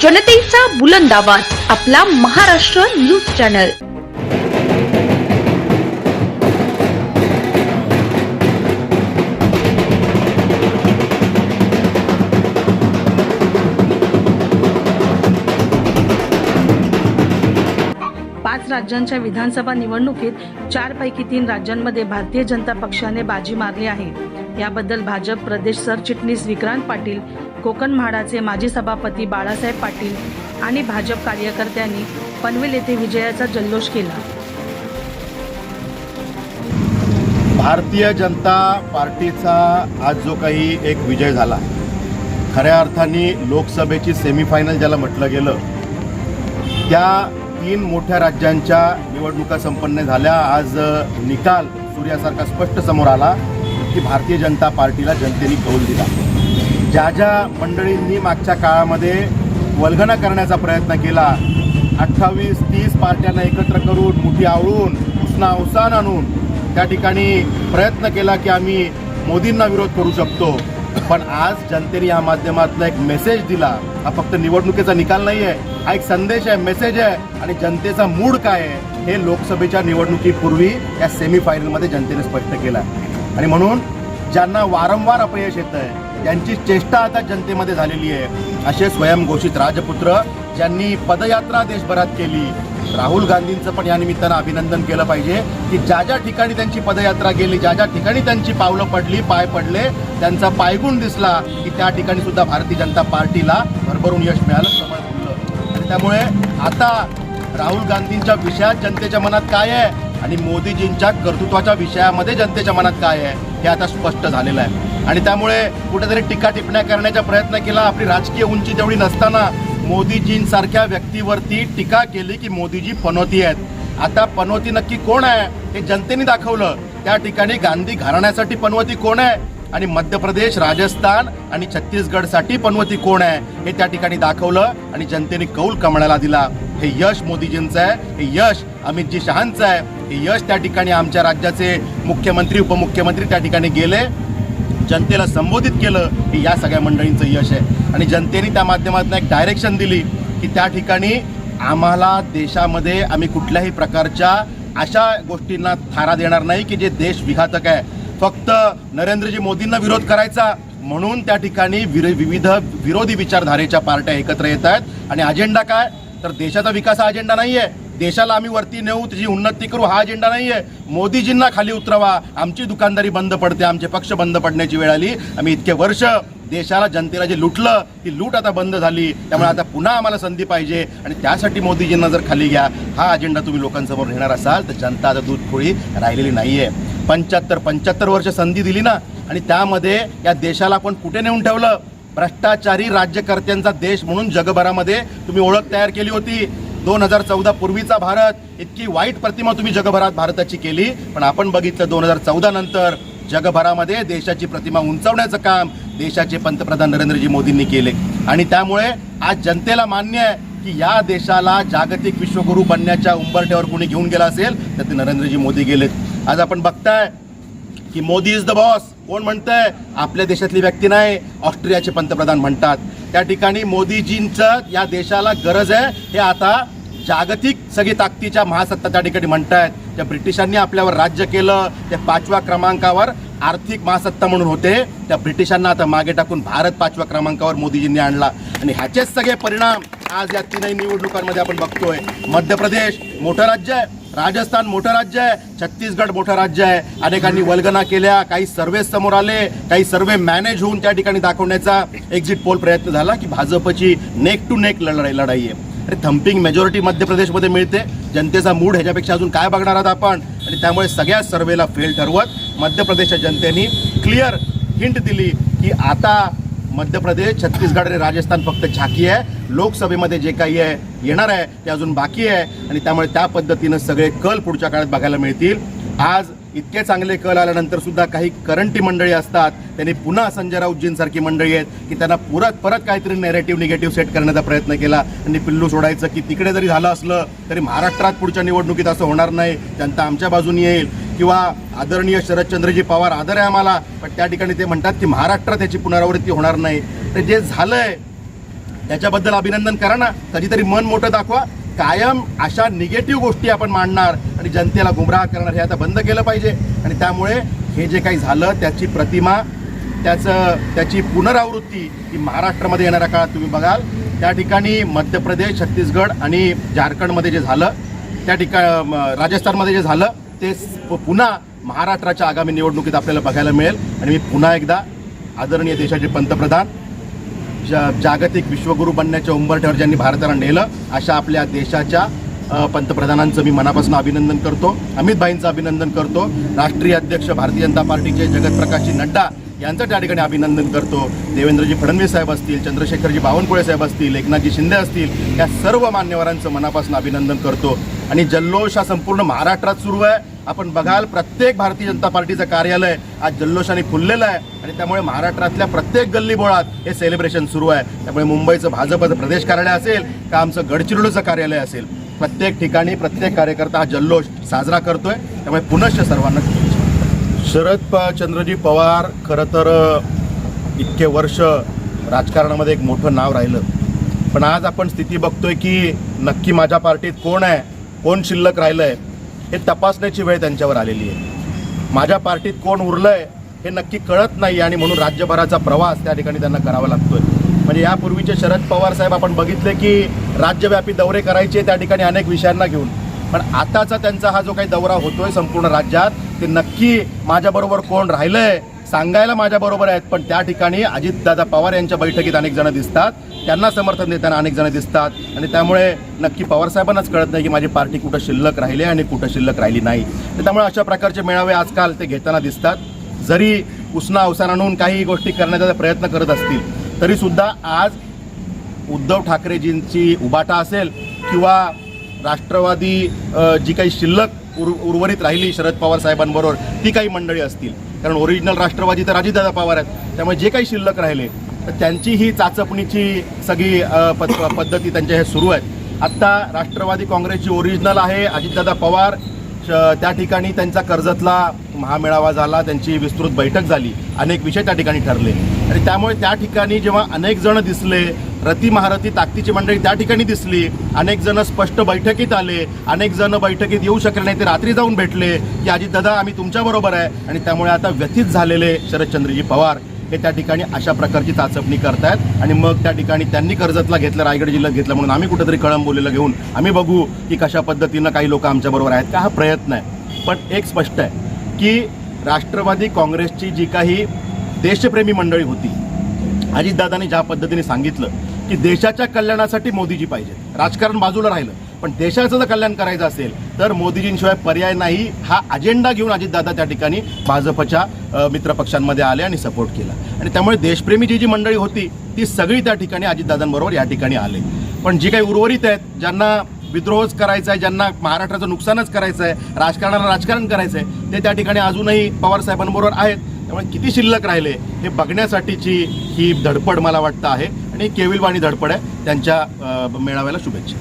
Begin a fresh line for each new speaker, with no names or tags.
जनतेचा बुलंद आवाज, आपला महाराष्ट्र न्यूज चॅनल।
पाच राज्यांच्या विधानसभा निवडणुकीत 4 पैकी 3 राज्यांमध्ये भारतीय जनता पक्षाने बाजी मारली आहे। याबद्दल भाजप प्रदेश सरचिटणीस विक्रांत पाटील, कोकण म्हाडाचे माजी सभापती बाळासाहेब पाटील आणि भाजप कार्यकर्त्यांनी पनवेल येथे विजयाचा जल्लोष केला।
भारतीय जनता पार्टीचा आज जो काही एक विजय झाला, खऱ्या अर्थाने लोकसभेची सेमीफायनल ज्याला म्हटलं गेलं, त्या 3 मोठ्या राज्यांच्या निवडणुका संपन्न झाल्या। आज निकाल सूर्यासारखा स्पष्ट समोर आला की भारतीय जनता पार्टीला जनतेने कौल दिला। ज्या ज्या मंडळींनी मागच्या काळामध्ये वल्गना करण्याचा प्रयत्न केला, 28-30 पार्ट्यांना एकत्र करून मुठी आवळून उसना अवसान आणून त्या ठिकाणी प्रयत्न केला की आम्ही मोदींना विरोध करू शकतो, पण आज जनतेने या माध्यमातून एक मेसेज दिला। हा फक्त निवडणुकीचा निकाल नाही आहे, हा एक संदेश आहे, मेसेज आहे। आणि जनतेचा मूड काय आहे हे लोकसभेच्या निवडणुकीपूर्वी या सेमीफायनलमध्ये जनतेने स्पष्ट केलं। आणि म्हणून ज्यांना वारंवार अपयश येत आहे, त्यांची चेष्टा आता जनतेमध्ये झालेली आहे। असे स्वयंघोषित राजपुत्र ज्यांनी पदयात्रा देशभरात केली, राहुल गांधींचं पण या निमित्तानं अभिनंदन केलं पाहिजे की ज्या ज्या ठिकाणी त्यांची पदयात्रा गेली, ज्या ज्या ठिकाणी त्यांची पावलं पडली, पाय पडले, त्यांचा पायगुण दिसला की त्या ठिकाणी सुद्धा भारतीय जनता पार्टीला भरभरून यश मिळालं, कमळ फुललं। आणि त्यामुळे आता राहुल गांधींच्या विषयात जनतेच्या मनात काय आहे आणि मोदीजींच्या कर्तृत्वाच्या विषयामध्ये जनतेच्या मनात काय आहे हे आता स्पष्ट झालेलं आहे। आणि त्यामुळे कुठेतरी टीका टिप्पण्या करण्याचा प्रयत्न केला, आपली राजकीय उंची तेवढी नसताना मोदीजींसारख्या व्यक्तीवरती टीका केली की मोदीजी पनोती आहेत। आता पनोती नक्की कोण आहे हे जनतेने दाखवलं। त्या ठिकाणी गांधी घराण्यासाठी पनवती कोण आहे आणि मध्य प्रदेश, राजस्थान आणि छत्तीसगडसाठी पनवती कोण आहे हे त्या ठिकाणी दाखवलं आणि जनतेने कौल कमळाला दिला। हे यश मोदीजींचं आहे, हे यश अमितजी शहांचं आहे, हे यश त्या ठिकाणी आमच्या राज्याचे मुख्यमंत्री, उपमुख्यमंत्री त्या ठिकाणी गेले, जनतेला संबोधित केलं, हे या सगळ्या मंडळींचं यश आहे। आणि जनतेने त्या माध्यमातून एक डायरेक्शन दिली की त्या ठिकाणी आम्हाला देशामध्ये आम्ही कुठल्याही प्रकारच्या अशा गोष्टींना थारा देणार नाही की जे देश विघातक आहे। फक्त नरेंद्रजी मोदींना विरोध करायचा म्हणून त्या ठिकाणी विविध विरोधी विचारधारेच्या पार्ट्या एकत्र येत आहेत। आणि अजेंडा काय तर देशाचा विकास हा अजेंडा नाही आहे, देशाला आम्ही वरती नेऊ, त्याची उन्नती करू हा अजेंडा नाही आहे, मोदीजींना खाली उतरवा, आमची दुकानदारी बंद पडते, आमचे पक्ष बंद पडण्याची वेळ आली, आम्ही इतके वर्ष देशाला जनतेला जे लुटलं ती लूट आता बंद झाली, त्यामुळे आता पुन्हा आम्हाला संधी पाहिजे आणि त्यासाठी मोदीजींना जर खाली घ्या हा अजेंडा तुम्ही लोकांसमोर नेणार असाल तर जनता आता दूधखोळी राहिलेली नाही आहे। 75 वर्ष संधी दिली ना आणि त्यामध्ये या देशाला पण कुठे नेऊन ठेवलं, भ्रष्टाचारी राज्यकर्त्यांचा देश म्हणून जगभरामध्ये तुम्ही ओळख तयार केली होती। 2014 पूर्वीचा भारत, इतकी वाईट प्रतिमा तुम्ही जगभरात भारताची केली, पण आपण बघितलं 2014 नंतर जगभरामध्ये देशाची प्रतिमा उंचावण्याचं काम देशाचे पंतप्रधान नरेंद्रजी मोदींनी केले। आणि त्यामुळे आज जनतेला मान्य आहे की या देशाला जागतिक विश्वगुरू बनण्याच्या उंबरठ्यावर कोणी घेऊन गेला असेल तर ते नरेंद्रजी मोदी गेलेत। आज आपण बघताय की मोदी इज द बॉस, कोण म्हणतंय? आपल्या देशातली व्यक्ती नाही, ऑस्ट्रियाचे पंतप्रधान म्हणतात। त्या ठिकाणी मोदीजींचं या देशाला गरज आहे हे आता जागतिक सगळी ताकदीच्या महासत्ता त्या ठिकाणी म्हणतायत। त्या ब्रिटिशांनी आपल्यावर राज्य केलं, ते 5व्या क्रमांकावर आर्थिक महासत्ता म्हणून होते, त्या ब्रिटिशांना आता मागे टाकून भारत 5व्या क्रमांकावर मोदीजींनी आणला। आणि ह्याचेच सगळे परिणाम आज या 3 निवडणुकांमध्ये आपण बघतोय। मध्य प्रदेश मोठं राज्य आहे, राजस्थान मोठं राज्य आहे, छत्तीसगड मोठं राज्य आहे। अनेकांनी वल्गना केल्या, काही सर्वे समोर आले, काही सर्वे मॅनेज होऊन त्या ठिकाणी दाखवण्याचा एक्झिट पोल प्रयत्न झाला की भाजपची नेक टू नेक लढाई आहे। अरे थम्पिंग मेजॉरिटी मध्य प्रदेशमध्ये मिळते, जनतेचा मूड ह्याच्यापेक्षा अजून काय बघणार आहात आपण? आणि त्यामुळे सगळ्या सर्वेला फेल ठरवत मध्य प्रदेशच्या जनतेने क्लिअर हिंट दिली की आता मध्य प्रदेश, छत्तीसगड आणि राजस्थान फक्त झाकी आहे, लोकसभेमध्ये जे काही आहे येणार आहे ते अजून बाकी आहे। आणि त्यामुळे त्या पद्धतीनं सगळे कल पुढच्या काळात बघायला मिळतील। आज इतके चांगले कल आल्यानंतर सुद्धा काही करंटी मंडळी असतात, त्यांनी पुन्हा संजय राऊतजींसारखी मंडळी आहेत की त्यांना परत काहीतरी नेरेटिव्ह निगेटिव्ह सेट करण्याचा प्रयत्न केला आणि पिल्लू सोडायचं की तिकडे जरी झालं असलं तरी महाराष्ट्रात पुढच्या निवडणुकीत असं होणार नाही, जनता आमच्या बाजूने येईल, किंवा आदरणीय शरदचंद्रजी पवार आदर आहे आम्हाला, पण त्या ठिकाणी ते म्हणतात की महाराष्ट्रात याची पुनरावृत्ती होणार नाही। तर जे झालंय त्याच्याबद्दल अभिनंदन करा ना, कधीतरी मन मोठं दाखवा. कायम अशा निगेटिव्ह गोष्टी आपण मांडणार आणि जनतेला गुमराह करणार हे आता बंद केलं पाहिजे. आणि त्यामुळे हे जे काही झालं त्याची प्रतिमा त्याची पुनरावृत्ती ही महाराष्ट्रामध्ये येणाऱ्या काळात तुम्ही बघाल. त्या ठिकाणी मध्य प्रदेश, छत्तीसगड आणि झारखंडमध्ये जे झालं, त्या ठिकाणी राजस्थानमध्ये जे झालं ते पुन्हा महाराष्ट्राच्या आगामी निवडणुकीत आपल्याला बघायला मिळेल. आणि मी पुन्हा एकदा आदरणीय देशाचे पंतप्रधान, जागतिक विश्वगुरू बनण्याच्या उंबरठ्यावर ज्यांनी भारताला नेलं अशा आपल्या देशाच्या पंतप्रधानांचं मी मनापासून अभिनंदन करतो. अमित भाईंचं अभिनंदन करतो. राष्ट्रीय अध्यक्ष भारतीय जनता पार्टीचे जगतप्रकाशजी नड्डा यांचं त्या ठिकाणी अभिनंदन करतो. देवेंद्रजी फडणवीस साहेब असतील, चंद्रशेखरजी बावनकुळे साहेब असतील, एकनाथजी शिंदे असतील, या सर्व मान्यवरांचं मनापासून अभिनंदन करतो. आणि जल्लोष हा संपूर्ण महाराष्ट्रात सुरू आहे. आपण बघाल प्रत्येक भारतीय जनता पार्टीचं कार्यालय आज जल्लोषाने फुललेलं आहे. आणि त्यामुळे महाराष्ट्रातल्या प्रत्येक गल्लीबोळात हे सेलिब्रेशन सुरू आहे. त्यामुळे मुंबईचं भाजपचं प्रदेश कार्यालय असेल का आमचं गडचिरोलीचं कार्यालय असेल, प्रत्येक ठिकाणी प्रत्येक कार्यकर्ता हा जल्लोष साजरा करतोय. त्यामुळे पुनश्च सर्वांना शरदचंद्रजी पवार खरं तर इतके वर्ष राजकारणामध्ये एक मोठं नाव राहिलं. पण आज आपण स्थिती बघतोय की नक्की माझ्या पार्टीत कोण आहे, कोण शिल्लक राहिलं आहे हे तपासण्याची वेळ त्यांच्यावर आलेली आहे. माझ्या पार्टीत कोण उरलं आहे हे नक्की कळत नाही आणि म्हणून राज्यभराचा प्रवास त्या ठिकाणी त्यांना करावा लागतोय. म्हणजे यापूर्वीचे शरद पवार साहेब आपण बघितले की राज्यव्यापी दौरे करायचे त्या ठिकाणी अनेक विषयांना घेऊन. पण आताचा त्यांचा हा जो काही दौरा होतोय संपूर्ण राज्यात ते नक्की माझ्याबरोबर कोण राहिलंय सांगायला माझ्याबरोबर आहेत. पण त्या ठिकाणी अजितदादा पवार यांच्या बैठकीत अनेक जण दिसतात, त्यांना समर्थन देताना अनेक जण दिसतात. आणि त्यामुळे नक्की पवारसाहेबांनाच कळत नाही की माझी पार्टी कुठं शिल्लक राहिली आणि कुठं शिल्लक राहिली नाही. त्यामुळे अशा प्रकारचे मेळावे आजकाल ते घेताना दिसतात. जरी उसना अवसान आणून काही गोष्टी करण्याचा प्रयत्न करत असतील तरीसुद्धा आज उद्धव ठाकरेजींची उबाटा असेल किंवा राष्ट्रवादी जी काही शिल्लक उर्वरित राहिली शरद पवार साहेबांबरोबर ती काही मंडळी असतील, कारण ओरिजिनल राष्ट्रवादी तर अजितदादा पवार आहेत. त्यामुळे जे काही शिल्लक राहिले तर त्यांची ही चाचपणीची सगळी पद्धती त्यांच्या हे सुरू आहेत. आत्ता राष्ट्रवादी काँग्रेसची ओरिजिनल आहे अजितदादा पवार. त्या ठिकाणी त्यांचा कर्जतला महामेळावा झाला, त्यांची विस्तृत बैठक झाली, अनेक विषय त्या ठिकाणी ठरले. आणि त्यामुळे त्या ठिकाणी जेव्हा अनेक जण दिसले, रती महारथी ताकदीची मंडळी त्या ठिकाणी दिसली, अनेक जण स्पष्ट बैठकीत आले, अनेक जण बैठकीत येऊ शकले नाही ते रात्री जाऊन भेटले की अजितदादा आम्ही तुमच्याबरोबर आहे. आणि त्यामुळे आता व्यथित झालेले शरदचंद्रजी पवार हे त्या ठिकाणी अशा प्रकारची चाचपणी करतायत. आणि मग त्या ठिकाणी त्यांनी कर्जतला घेतलं, रायगड जिल्ह्यात घेतलं म्हणून आम्ही कुठेतरी कळंबोलीला घेऊन आम्ही बघू की कशा पद्धतीनं काही लोक आमच्याबरोबर आहेत का, हा प्रयत्न आहे. पण एक स्पष्ट आहे की राष्ट्रवादी काँग्रेसची जी काही देशप्रेमी मंडळी होती, अजितदादांनी ज्या पद्धतीने सांगितलं की देशाच्या कल्याणासाठी मोदीजी पाहिजे, राजकारण बाजूला राहिलं पण देशाचं जर कल्याण करायचं असेल तर मोदीजींशिवाय पर्याय नाही, हा अजेंडा घेऊन अजितदादा त्या ठिकाणी भाजपच्या मित्रपक्षांमध्ये आले आणि सपोर्ट केला. आणि त्यामुळे देशप्रेमी जी मंडळी होती ती सगळी त्या ठिकाणी अजितदादांबरोबर या ठिकाणी आले. पण जी काही उर्वरित आहेत, ज्यांना विद्रोहच करायचा आहे, ज्यांना महाराष्ट्राचं नुकसानच करायचं आहे, राजकारणाला राजकारण करायचं आहे, ते त्या ठिकाणी अजूनही पवारसाहेबांबरोबर आहेत. त्यामुळे किती शिल्लक राहिले हे बघण्यासाठीची ही धडपड मला वाटतं आहे आणि केविलवाणी धडपड आहे. त्यांच्या मेळाव्याला शुभेच्छा.